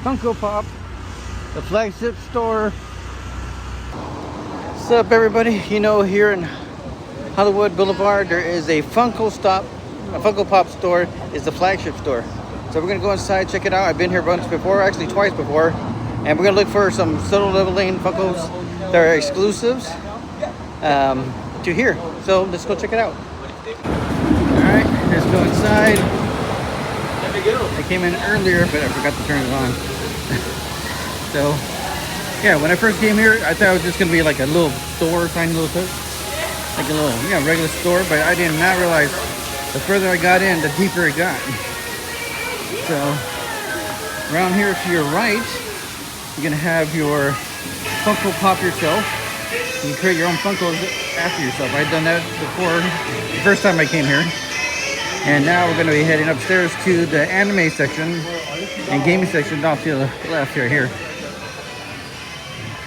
Funko Pop, the flagship store. What's up, everybody? You know, here in Hollywood Boulevard, there is a Funko Pop store. Is the flagship store. So we're gonna go inside, check it out. I've been here once before, actually twice before, and we're gonna look for some solo leveling Funkos that are exclusives to here. So let's go check it out. All right, let's go inside. I came in earlier, but I forgot to turn it on. So, yeah, when I first came here, I thought it was just gonna be like a little store, tiny little store, like a little, regular store. But I did not realize the further I got in, the deeper it got. So, around here to your right, you're gonna have your Funko Pop yourself. You can create your own Funkos after yourself. I've done that before, the first time I came here. And now we're going to be heading upstairs to the anime section and gaming section off to the left here.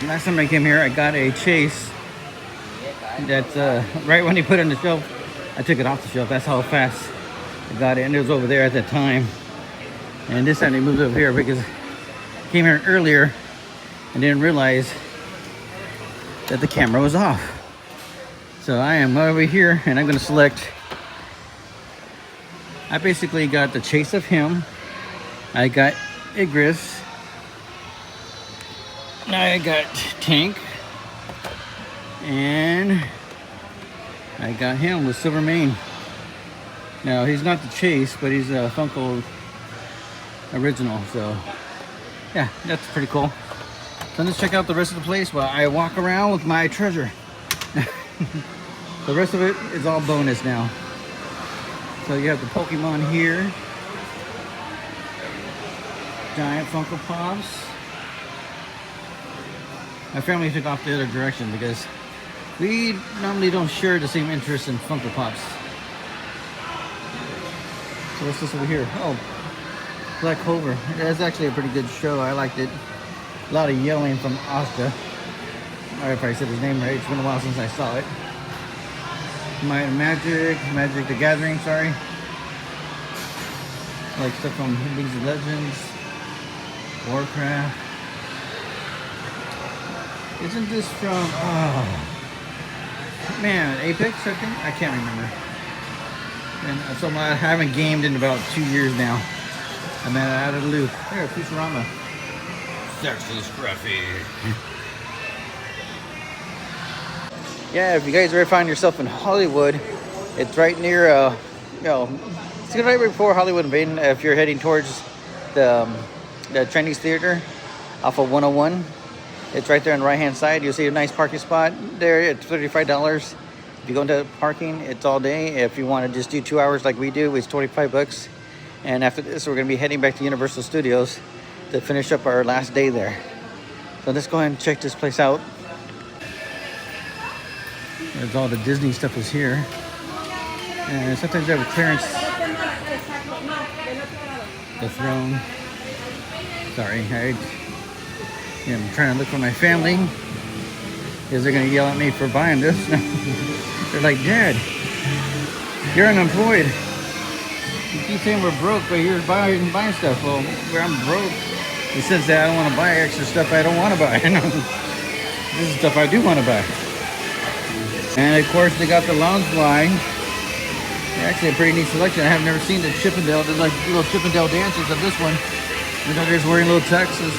Last time I came here, I got a chase that's right when he put it on the shelf, I took it off the shelf. That's how fast I got it. And it was over there at that time. And this time they moved over here because I came here earlier and didn't realize that the camera was off. So I am over here and I'm going to select. I basically got the chase of him. I got Igris. I got Tank. And I got him with Silver Mane. Now he's not the chase, but he's a Funko original. So yeah, that's pretty cool. So let's check out the rest of the place while I walk around with my treasure. The rest of it is all bonus now. So you have the Pokemon here. Giant Funko Pops. My family took off the other direction because we normally don't share the same interest in Funko Pops. So what's this over here? Oh, Black Clover. That's actually a pretty good show. I liked it. A lot of yelling from Oscar. Or if I said his name right, it's been a while since I saw it. Magic the Gathering, sorry. Like stuff from League of Legends, Warcraft. Isn't this from, man, Apex, I think? I can't remember. And so I haven't gamed in about 2 years now. I'm out of the loop. Here, Futurama. Sexy Scruffy. Yeah, if you guys ever find yourself in Hollywood, it's right near, it's right before Hollywood and Baden. If you're heading towards the Chinese Theater off of 101, it's right there on the right-hand side. You'll see a nice parking spot there. It's $35. If you go into parking, it's all day. If you want to just do 2 hours like we do, it's $25. And after this, we're going to be heading back to Universal Studios to finish up our last day there. So let's go ahead and check this place out. There's all the Disney stuff is here. And sometimes they have clearance. The throne. Sorry, I'm trying to look for my family. Because they're going to yell at me for buying this. They're like, Dad, you're unemployed. You keep saying we're broke, but you're buying stuff. Well, where I'm broke, in the sense that I don't want to buy extra stuff I don't want to buy. This is stuff I do want to buy. And of course, they got the lounge line. Actually, a pretty neat selection. I have never seen the Chippendale. There's like little Chippendale dances of this one. You know, they're just wearing little tuxes.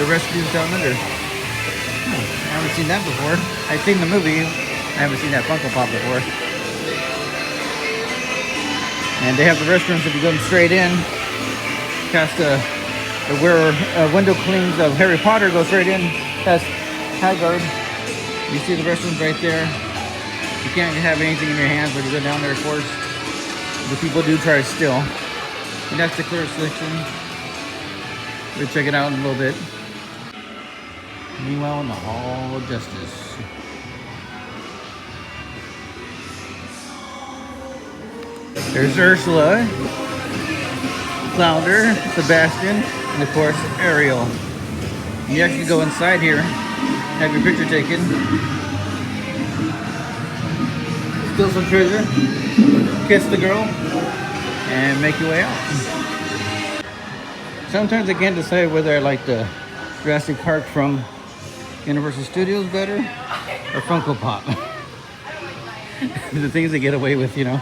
The Rescues Down Under. I haven't seen that before. I've seen the movie. I haven't seen that Funko Pop before. And they have the restrooms if you go straight in. Past where window cleans of Harry Potter goes straight in. Past Hagrid. You see the restrooms right there. You can't have anything in your hands when you go down there, of course. The people do try to steal. And that's the clear section. We'll check it out in a little bit. Meanwhile, in the Hall of Justice. There's Ursula, Flounder, Sebastian, and of course, Ariel. You actually go inside here, have your picture taken, steal some treasure, kiss the girl, and make your way out. Sometimes I can't decide whether I like the Jurassic Park from Universal Studios better or Funko Pop. The things they get away with, you know.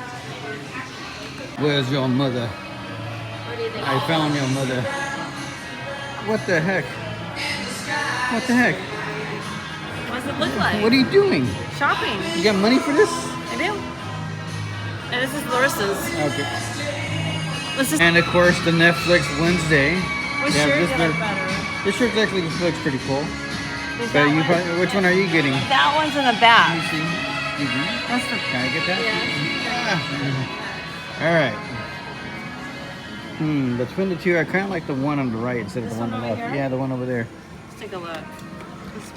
Where's your mother? What do you think? I found your mother. What the heck? What the heck? What does it look like? What are you doing? Shopping. You got money for this? I do. And this is Larissa's. Okay. This is And of course the Netflix Wednesday. Which Yeah, shirt this do you like better? This shirt actually looks pretty cool. There's But that you one. probably, which one are you getting? That one's in the back. You see? That's the. Can I get that? Yeah. All right. Between the two, I kind of like the one on the right instead of This the one on one the over left. here? Yeah, the one over there. Let's take a look.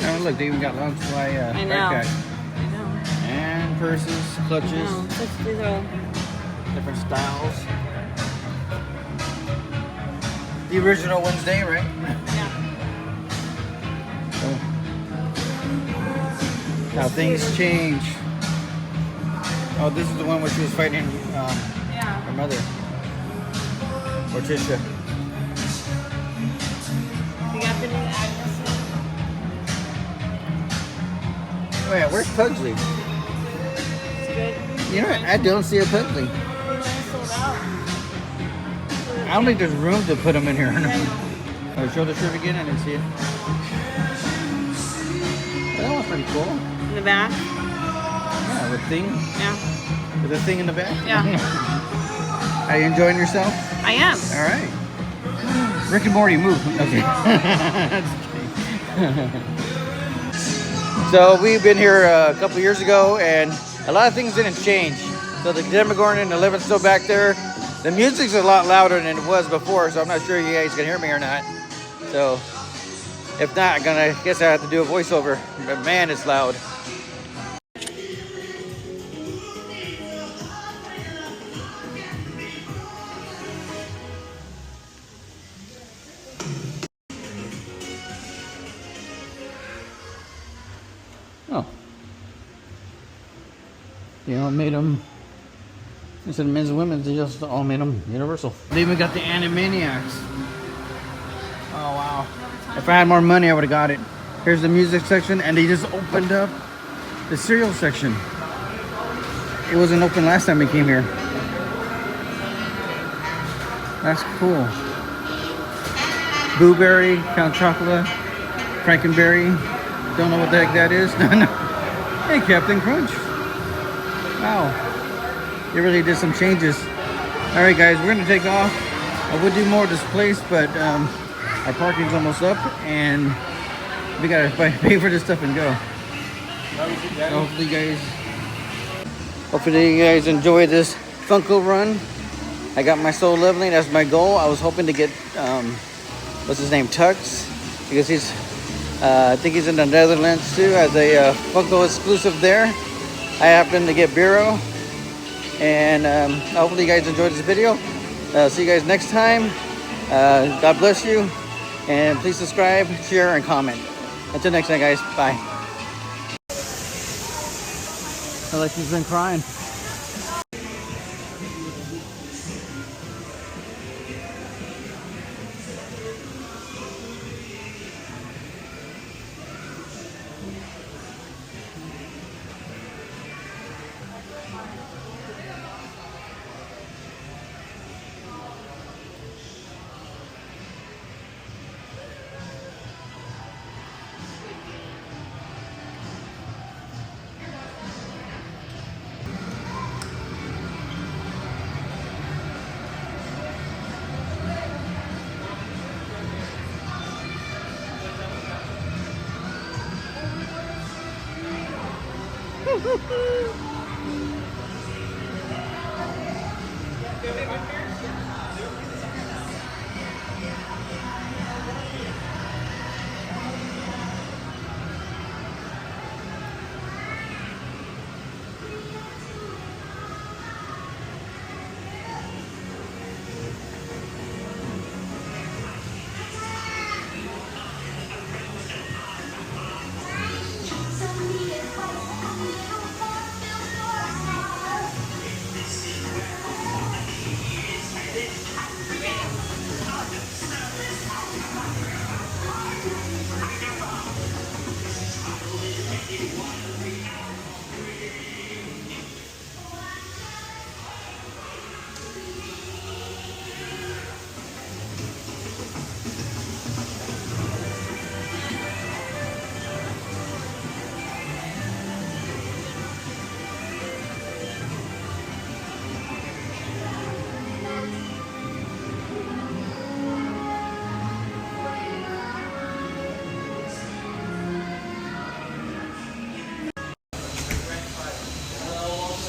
Oh, look, they even got lunch fly I know. backpack. I know. And purses, clutches, No, these are all. different styles. The original Wednesday, right? Yeah. So, how things change. Oh, this is the one where she was fighting Yeah. her mother. Morticia. We got the new Agnes. Oh yeah, where's Pugsley? It's good. You know what? I don't see a Pugsley. Sold out. I don't think there's room to put them in here. Oh, show the shirt again. I didn't see it. That one's pretty cool. In the back. Yeah, with thing. Yeah. With a thing in the back. Yeah. Are you enjoying yourself? I am. All right. Rick and Morty, move. Okay. So we've been here a couple years ago, and a lot of things didn't change. So the Demogorgon and the Elephant's still back there. The music's a lot louder than it was before, so I'm not sure you guys can hear me or not. So if not, I guess I have to do a voiceover. But man, it's loud. Oh. You know, made them, instead of men's and women's, they just all made them universal. They even got the Animaniacs. Oh, wow. If I had more money, I would have got it. Here's the music section, and they just opened up the cereal section. It wasn't open last time we came here. That's cool. Blueberry, Count Chocula, Frankenberry. Don't know what the heck that is. No. Hey, Captain Crunch. Wow. They really did some changes. All right, guys, we're gonna take off. I would do more of this place, but our parking's almost up, and we gotta pay for this stuff and go. Hopefully you guys enjoy this Funko run. I got my soul leveling. That's my goal. I was hoping to get what's his name, Tux, because he's I think he's in the Netherlands too as a Funko exclusive there. I happen to get Bureau, and hopefully you guys enjoyed this video. See you guys next time. God bless you, and please subscribe, share, and comment. Until next time, guys. Bye. I like he's been crying.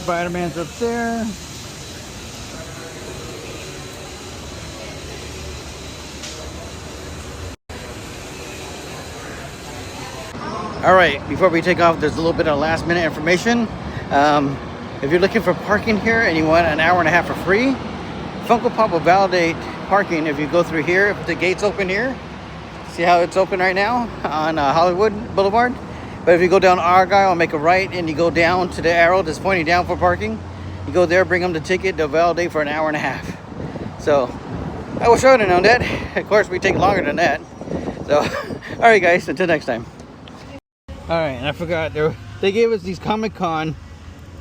Spider-Man's up there. All right, before we take off, there's a little bit of last minute information. If you're looking for parking here and you want an hour and a half for free, Funko Pop will validate parking if you go through here. If the gate's open here, see how it's open right now on Hollywood Boulevard. But if you go down Argyle and make a right and you go down to the arrow that's pointing down for parking, you go there, bring them the ticket, they'll validate for an hour and a half. So I wish I would have known that. Of course, we take longer than that. So, all right, guys, until next time. All right, and I forgot, they gave us these Comic-Con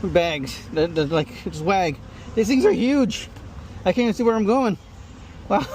bags, that like swag. These things are huge. I can't even see where I'm going. Wow.